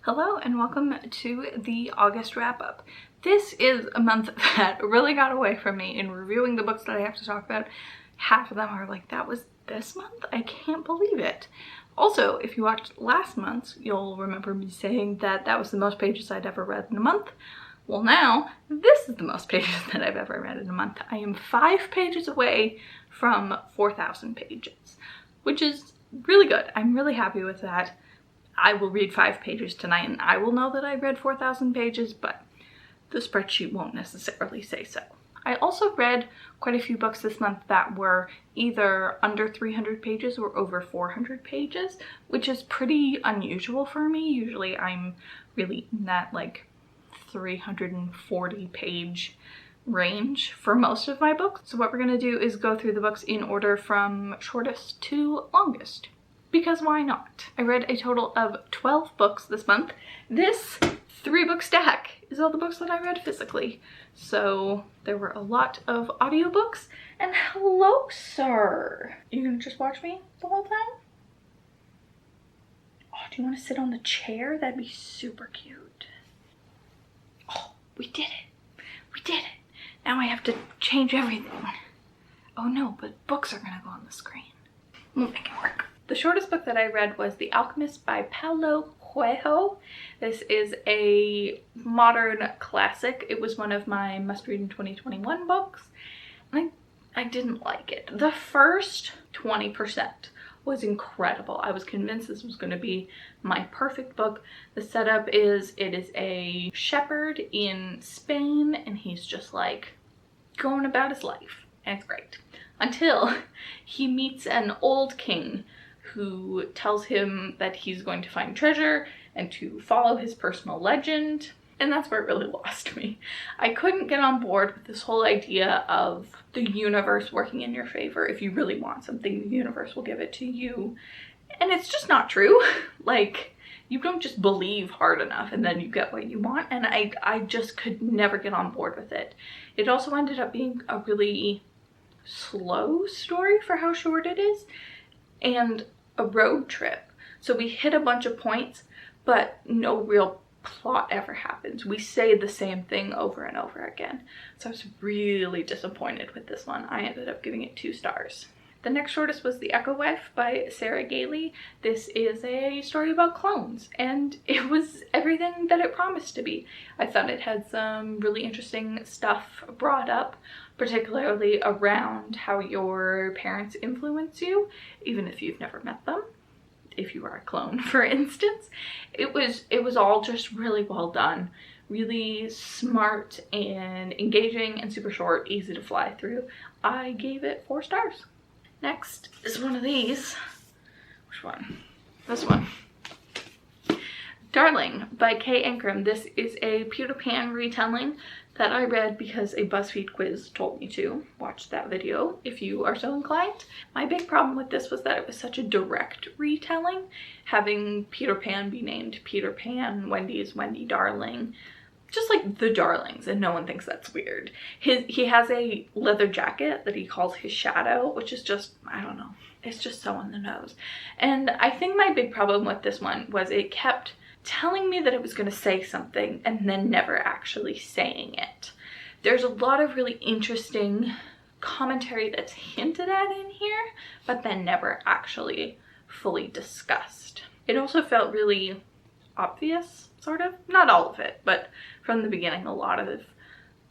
Hello and welcome to the August wrap-up. This is a month that really got away from me in reviewing the books that I have to talk about. Half of them are like, that was this month? I can't believe it. Also, if you watched last month's, you'll remember me saying that that was the most pages I'd ever read in a month. Well now, this is the most pages that I've ever read in a month. I am 5 pages away from 4,000 pages, which is really good. I'm really happy with that. I will read 5 pages tonight and I will know that I read 4,000 pages, but the spreadsheet won't necessarily say so. I also read quite a few books this month that were either under 300 pages or over 400 pages, which is pretty unusual for me. Usually I'm really in that like 340 page range for most of my books. So what we're going to do is go through the books in order from shortest to longest. Because why not? I read a total of 12 books this month. This 3-book stack is all the books that I read physically. So there were a lot of audiobooks. And hello, sir. You gonna just watch me the whole time? Oh, do you want to sit on the chair? That'd be super cute. Oh, we did it. We did it. Now I have to change everything. Oh no, but books are gonna go on the screen. We'll make it work. The shortest book that I read was The Alchemist by Paulo Coelho. This is a modern classic. It was one of my must-read in 2021 books. I didn't like it. The first 20% was incredible. I was convinced this was going to be my perfect book. The setup is, it is a shepherd in Spain and he's just like going about his life. And it's great. Until he meets an old king who tells him that he's going to find treasure and to follow his personal legend. And that's where it really lost me. I couldn't get on board with this whole idea of the universe working in your favor. If you really want something, the universe will give it to you. And it's just not true. Like, you don't just believe hard enough and then you get what you want. And I just could never get on board with it. It also ended up being a really slow story for how short it is. And a road trip. So we hit a bunch of points, but no real plot ever happens. We say the same thing over and over again. So I was really disappointed with this one. I ended up giving it 2 stars. The next shortest was The Echo Wife by Gailey. This is a story about clones, and it was everything that it promised to be. I thought it had some really interesting stuff brought up, particularly around how your parents influence you, even if you've never met them. If you are a clone, for instance. It was all just really well done. Really smart and engaging and super short, easy to fly through. I gave it 4 stars. Next is one of these. Which one? This one. Darling by Ancrum. This is a Peter Pan retelling that I read because a BuzzFeed quiz told me to. Watch that video if you are so inclined. My big problem with this was that it was such a direct retelling. Having Peter Pan be named Peter Pan, Wendy is Wendy Darling. Just like the darlings, and no one thinks that's weird. He has a leather jacket that he calls his shadow, which is just, I don't know, it's just so on the nose. And I think my big problem with this one was it kept telling me that it was going to say something and then never actually saying it. There's a lot of really interesting commentary that's hinted at in here, but then never actually fully discussed. It also felt really obvious, sort of. Not all of it, but from the beginning, a lot of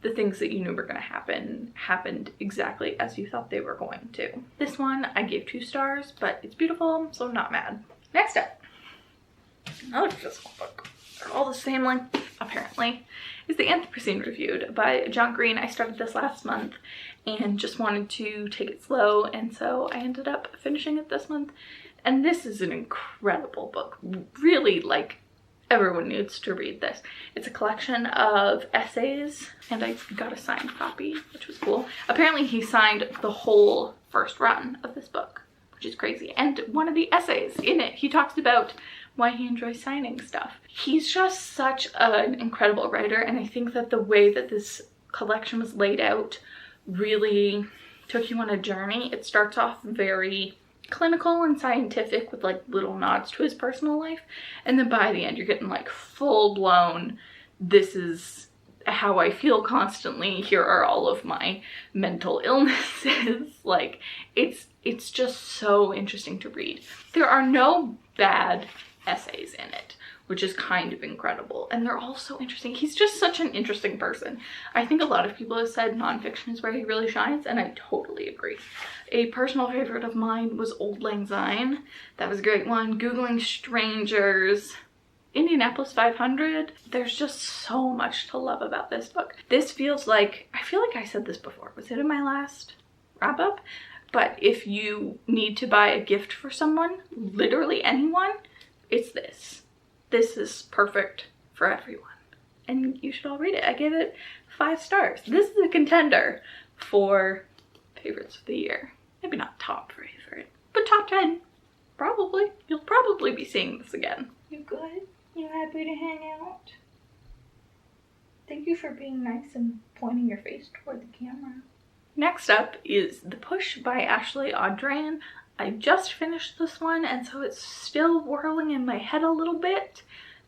the things that you knew were going to happen happened exactly as you thought they were going to. This one I gave 2 stars, but it's beautiful, so I'm not mad. Next up, another physical book. They're all the same length, apparently, is The Anthropocene Reviewed by John Green. I started this last month and just wanted to take it slow, and so I ended up finishing it this month. And this is an incredible book. Really, like, everyone needs to read this. It's a collection of essays, and I got a signed copy, which was cool. Apparently he signed the whole first run of this book, which is crazy. And one of the essays in it, he talks about why he enjoys signing stuff. He's just such an incredible writer, and I think that the way that this collection was laid out really took you on a journey. It starts off very clinical and scientific with like little nods to his personal life, and then by the end you're getting like full-blown, this is how I feel constantly, here are all of my mental illnesses. Like, it's just so interesting to read. There are no bad essays in it, which is kind of incredible, and they're all so interesting. He's just such an interesting person. I think a lot of people have said nonfiction is where he really shines, and I totally agree. A personal favorite of mine was Auld Lang Syne. That was a great one. Googling Strangers, Indianapolis 500. There's just so much to love about this book. This feels like, I feel like I said this before, was it in my last wrap up? But if you need to buy a gift for someone, literally anyone, it's this. This is perfect for everyone, and you should all read it. I gave it 5 stars. This is a contender for favorites of the year. Maybe not top favorite, but top 10. Probably. You'll probably be seeing this again. You good? You happy to hang out? Thank you for being nice and pointing your face toward the camera. Next up is The Push by Ashley Audrain. I just finished this one, and so it's still whirling in my head a little bit.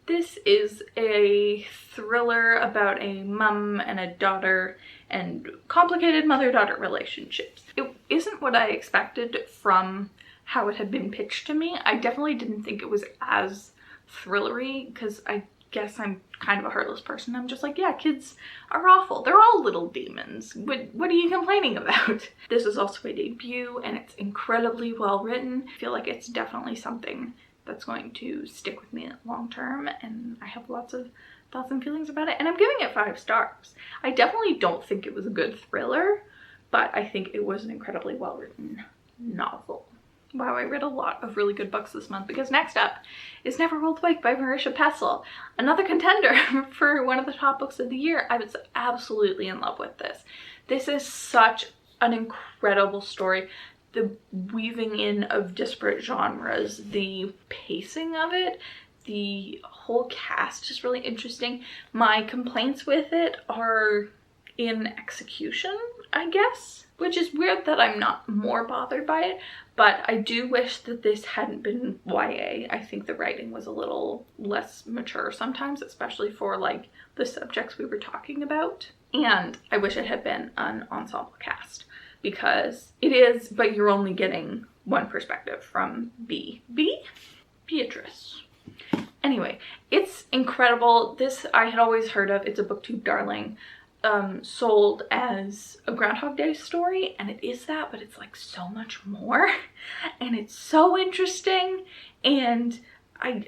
This is a thriller about a mom and a daughter and complicated mother-daughter relationships. It isn't what I expected from how it had been pitched to me. I definitely didn't think it was as thrillery, because I guess I'm kind of a heartless person. I'm just like, yeah, kids are awful. They're all little demons. What are you complaining about? This is also a debut, and it's incredibly well written. I feel like it's definitely something that's going to stick with me long term, and I have lots of thoughts and feelings about it, and I'm giving it 5 stars. I definitely don't think it was a good thriller, but I think it was an incredibly well written novel. Wow, I read a lot of really good books this month, because next up is Neverworld Bike by Marisha Pessl. Another contender for one of the top books of the year. I was absolutely in love with this. This is such an incredible story. The weaving in of disparate genres, the pacing of it, the whole cast is really interesting. My complaints with it are in execution, I guess, which is weird that I'm not more bothered by it, but I do wish that this hadn't been YA. I think the writing was a little less mature sometimes, especially for like the subjects we were talking about. And I wish it had been an ensemble cast, because it is, but you're only getting one perspective from Beatrice. Anyway, it's incredible. This I had always heard of. It's a booktube darling. Sold as a Groundhog Day story, and it is that, but it's like so much more, and it's so interesting, and I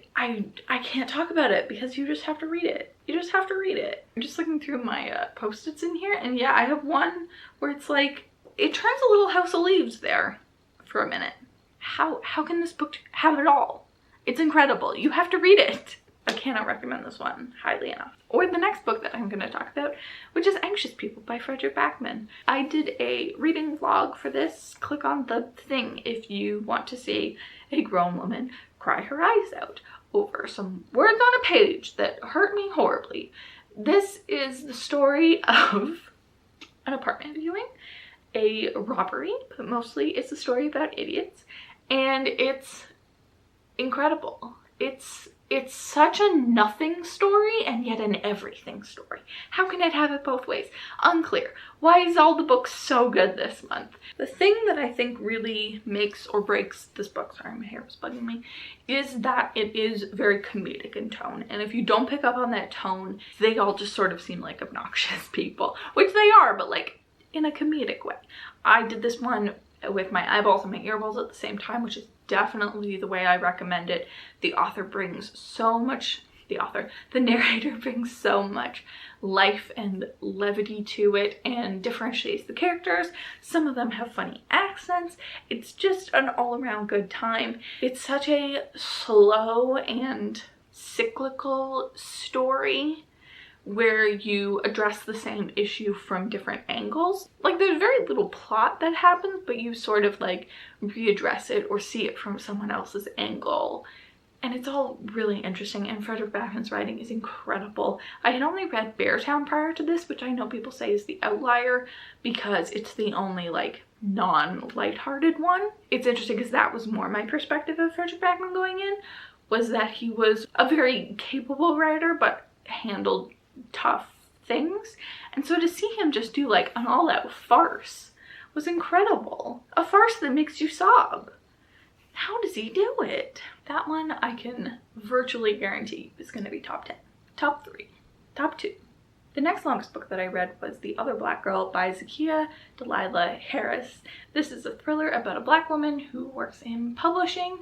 can't talk about it because you just have to read it. You just have to read it. I'm just looking through my post-its in here, and yeah, I have one where it's like, it turns a little House of Leaves there for a minute. How can this book have it all? It's incredible. You have to read it. I cannot recommend this one highly enough. Or the next book that I'm going to talk about, which is Anxious People by Fredrik Backman. I did a reading vlog for this. Click on the thing if you want to see a grown woman cry her eyes out over some words on a page that hurt me horribly. This is the story of an apartment viewing, a robbery, but mostly it's a story about idiots, and it's incredible. It's such a nothing story and yet an everything story. How can it have it both ways? Unclear. Why is all the books so good this month? The thing that I think really makes or breaks this book, sorry, my hair was bugging me, is that it is very comedic in tone. And if you don't pick up on that tone, they all just sort of seem like obnoxious people, which they are, but like in a comedic way. I did this one with my eyeballs and my earballs at the same time, which is definitely the way I recommend it. The author brings so much, the narrator brings so much life and levity to it and differentiates the characters. Some of them have funny accents. It's just an all-around good time. It's such a slow and cyclical story where you address the same issue from different angles. Like, there's very little plot that happens, but you sort of like readdress it or see it from someone else's angle. And it's all really interesting, and Fredrik Backman's writing is incredible. I had only read Beartown prior to this, which I know people say is the outlier because it's the only like non-lighthearted one. It's interesting because that was more my perspective of Fredrik Backman going in, was that he was a very capable writer but handled tough things. And so to see him just do like an all-out farce was incredible. A farce that makes you sob. How does he do it? That one I can virtually guarantee is going to be top 10. Top 3. Top 2. The next longest book that I read was The Other Black Girl by Zakiya Dalila Harris. This is a thriller about a black woman who works in publishing,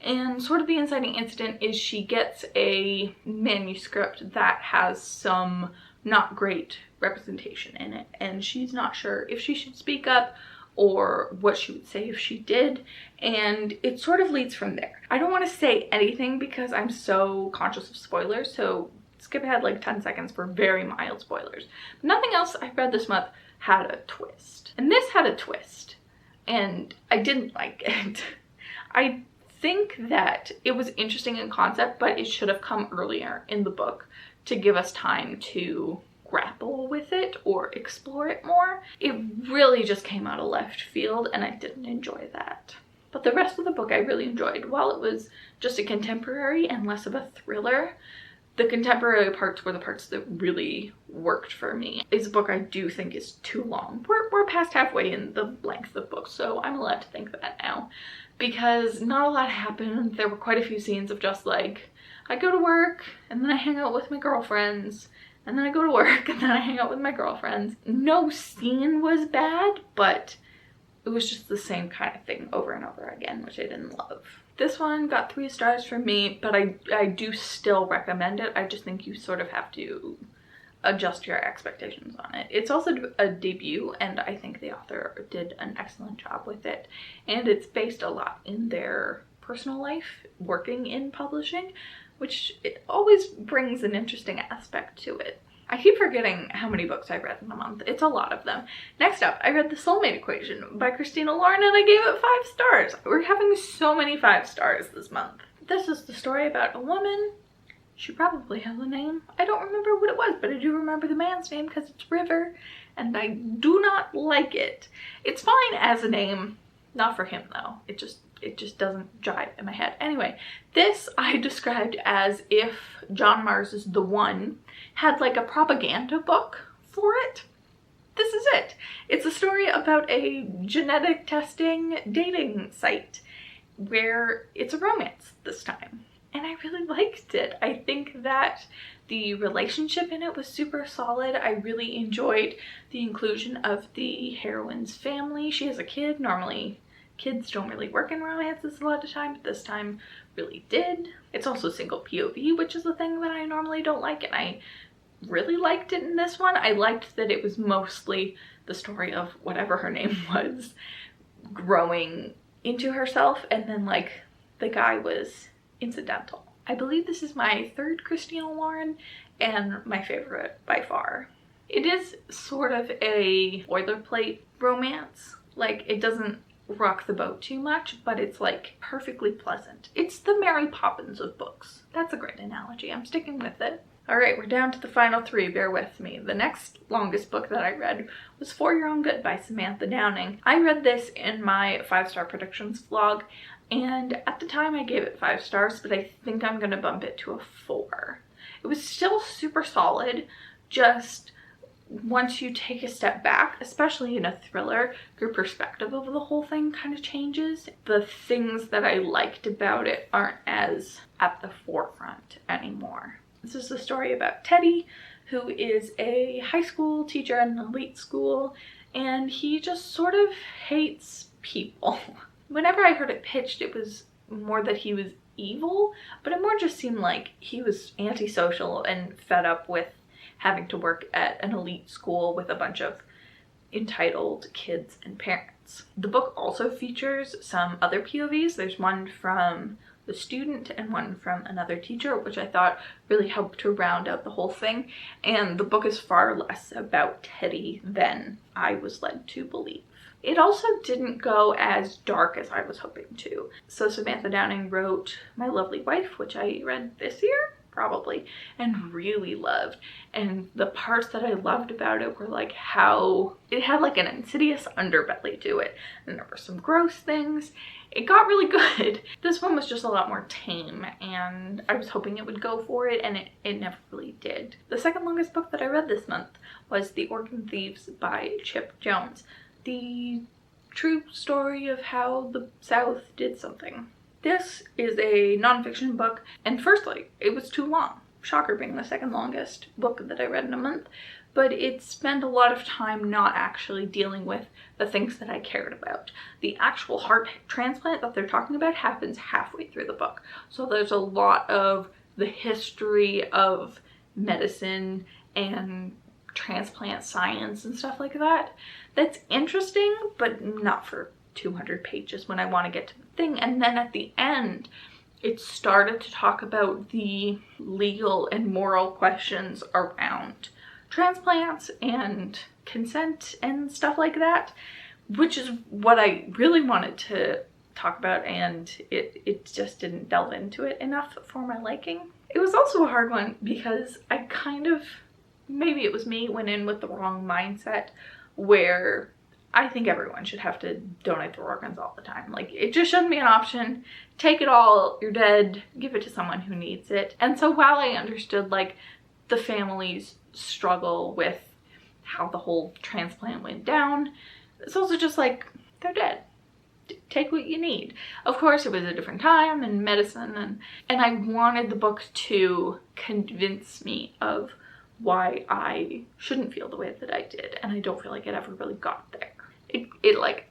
and sort of the inciting incident is she gets a manuscript that has some not great representation in it, and she's not sure if she should speak up or what she would say if she did, and it sort of leads from there. I don't want to say anything because I'm so conscious of spoilers, so skip ahead like 10 seconds for very mild spoilers. But nothing else I read this month had a twist. And this had a twist, and I didn't like it. I think that it was interesting in concept, but it should have come earlier in the book to give us time to grapple with it or explore it more. It really just came out of left field, and I didn't enjoy that. But the rest of the book I really enjoyed. While it was just a contemporary and less of a thriller, the contemporary parts were the parts that really worked for me. It's a book I do think is too long. We're past halfway in the length of books, so I'm allowed to think that now. Because not a lot happened. There were quite a few scenes of just like, I go to work, and then I hang out with my girlfriends, and then I go to work, and then I hang out with my girlfriends. No scene was bad, but it was just the same kind of thing over and over again, which I didn't love. This one got 3 stars from me, but I do still recommend it. I just think you sort of have to adjust your expectations on it. It's also a debut, and I think the author did an excellent job with it. And it's based a lot in their personal life, working in publishing, which it always brings an interesting aspect to it. I keep forgetting how many books I've read in a month. It's a lot of them. Next up, I read The Soulmate Equation by Christina and I gave it 5 stars. We're having so many 5 stars this month. This is the story about a woman. She probably has a name. I don't remember what it was, but I do remember the man's name because it's River, and I do not like it. It's fine as a name. Not for him though. It just doesn't jive in my head. Anyway, this I described as if John Mars's The One had like a propaganda book for it. This is it. It's a story about a genetic testing dating site where it's a romance this time. And I really liked it. I think that the relationship in it was super solid. I really enjoyed the inclusion of the heroine's family. She has a kid. Normally kids don't really work in romances a lot of time, but this time really did. It's also single POV, which is a thing that I normally don't like, and I really liked it in this one. I liked that it was mostly the story of whatever her name was growing into herself, and then like the guy was incidental. I believe this is my 3rd Christina Lauren and my favorite by far. It is sort of a boilerplate romance. Like, it doesn't rock the boat too much, but it's like perfectly pleasant. It's the Mary Poppins of books. That's a great analogy. I'm sticking with it. All right, we're down to the final 3. Bear with me. The next longest book that I read was For Your Own Good by Samantha Downing. I read this in my 5-star predictions vlog, and at the time I gave it 5 stars, but I think I'm gonna bump it to a 4. It was still super solid, just once you take a step back, especially in a thriller, your perspective of the whole thing kind of changes. The things that I liked about it aren't as at the forefront anymore. This is the story about Teddy, who is a high school teacher at an elite school, and he just sort of hates people. Whenever I heard it pitched, it was more that he was evil, but it more just seemed like he was antisocial and fed up with having to work at an elite school with a bunch of entitled kids and parents. The book also features some other POVs. There's one from the student and one from another teacher, which I thought really helped to round out the whole thing. And the book is far less about Teddy than I was led to believe. It also didn't go as dark as I was hoping to. So Samantha Downing wrote My Lovely Wife, which I read this year, probably, and really loved. And the parts that I loved about it were like how it had like an insidious underbelly to it, and there were some gross things. It got really good. This one was just a lot more tame, and I was hoping it would go for it, and it never really did. The second longest book that I read this month was The Organ Thieves by Chip Jones. The true story of how the South did something. This is a nonfiction book, and firstly, it was too long. Shocker, being the second longest book that I read in a month, but it spent a lot of time not actually dealing with the things that I cared about. The actual heart transplant that they're talking about happens halfway through the book, so there's a lot of the history of medicine and transplant science and stuff like that. That's interesting, but not for 200 pages when I want to get to the thing. And then at the end, it started to talk about the legal and moral questions around transplants and consent and stuff like that, which is what I really wanted to talk about, and it just didn't delve into it enough for my liking. It was also a hard one because I kind of, maybe it was me, went in with the wrong mindset where I think everyone should have to donate their organs all the time. Like, it just shouldn't be an option. Take it all, you're dead, give it to someone who needs it. And so while I understood like the family's struggle with how the whole transplant went down, it's also just like, they're dead. Take what you need. Of course, it was a different time in medicine, and I wanted the book to convince me of why I shouldn't feel the way that I did, and I don't feel like it ever really got there. It like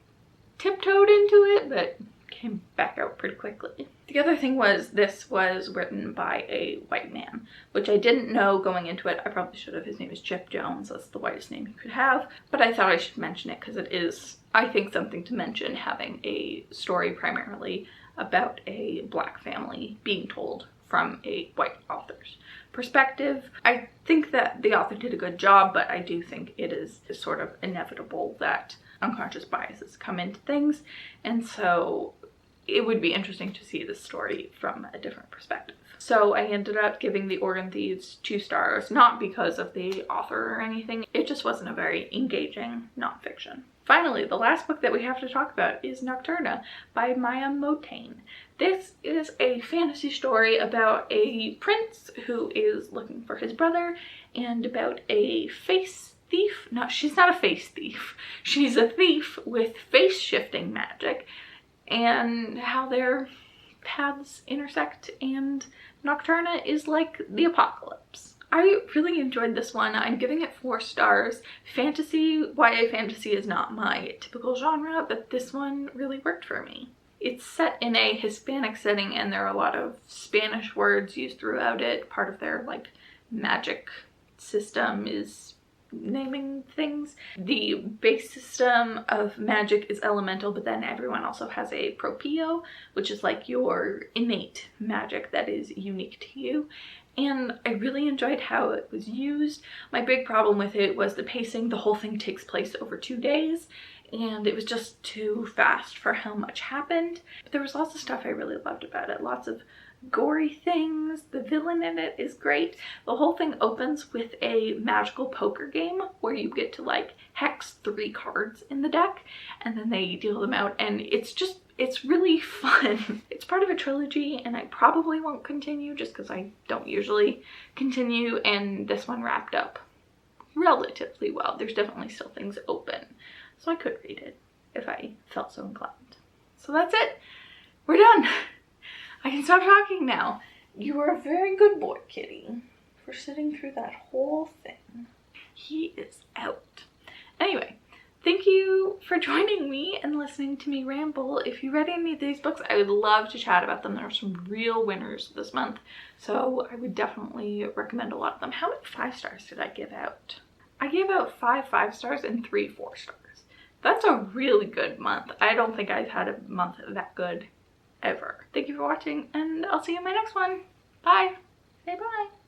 tiptoed into it, but came back out pretty quickly. The other thing was, this was written by a white man, which I didn't know going into it. I probably should have. His name is Chip Jones. That's the whitest name you could have, but I thought I should mention it because it is, I think, something to mention, having a story primarily about a Black family being told from a white author's perspective. I think that the author did a good job, but I do think it is sort of inevitable that unconscious biases come into things, and so it would be interesting to see this story from a different perspective. So I ended up giving The Organ Thieves 2 stars, not because of the author or anything, it just wasn't a very engaging nonfiction. Finally, the last book that we have to talk about is Nocturna by Motayne. This is a fantasy story about a prince who is looking for his brother, and about a face thief. No, she's not a face thief. She's a thief with face shifting magic, and how their paths intersect, and Nocturna is like the apocalypse. I really enjoyed this one. I'm giving it 4 stars. Fantasy, YA fantasy is not my typical genre, but this one really worked for me. It's set in a Hispanic setting, and there are a lot of Spanish words used throughout it. Part of their like magic system is naming things. The base system of magic is elemental, but then everyone also has a propio, which is like your innate magic that is unique to you. And I really enjoyed how it was used. My big problem with it was the pacing. The whole thing takes place over 2 days, and it was just too fast for how much happened. But there was lots of stuff I really loved about it. Lots of gory things. The villain in it is great. The whole thing opens with a magical poker game where you get to like hex 3 cards in the deck, and then they deal them out, and it's really fun. It's part of a trilogy, and I probably won't continue just because I don't usually continue, and this one wrapped up relatively well. There's definitely still things open, so I could read it if I felt so inclined. So that's it. We're done. I can stop talking now. You are a very good boy, Kitty, for sitting through that whole thing. He is out. Anyway, thank you for joining me and listening to me ramble. If you read any of these books, I would love to chat about them. There are some real winners this month, so I would definitely recommend a lot of them. How many 5 stars did I give out? I gave out 5 5-stars and 3 4-stars. That's a really good month. I don't think I've had a month that good ever. Thank you for watching, and I'll see you in my next one. Bye. Say bye.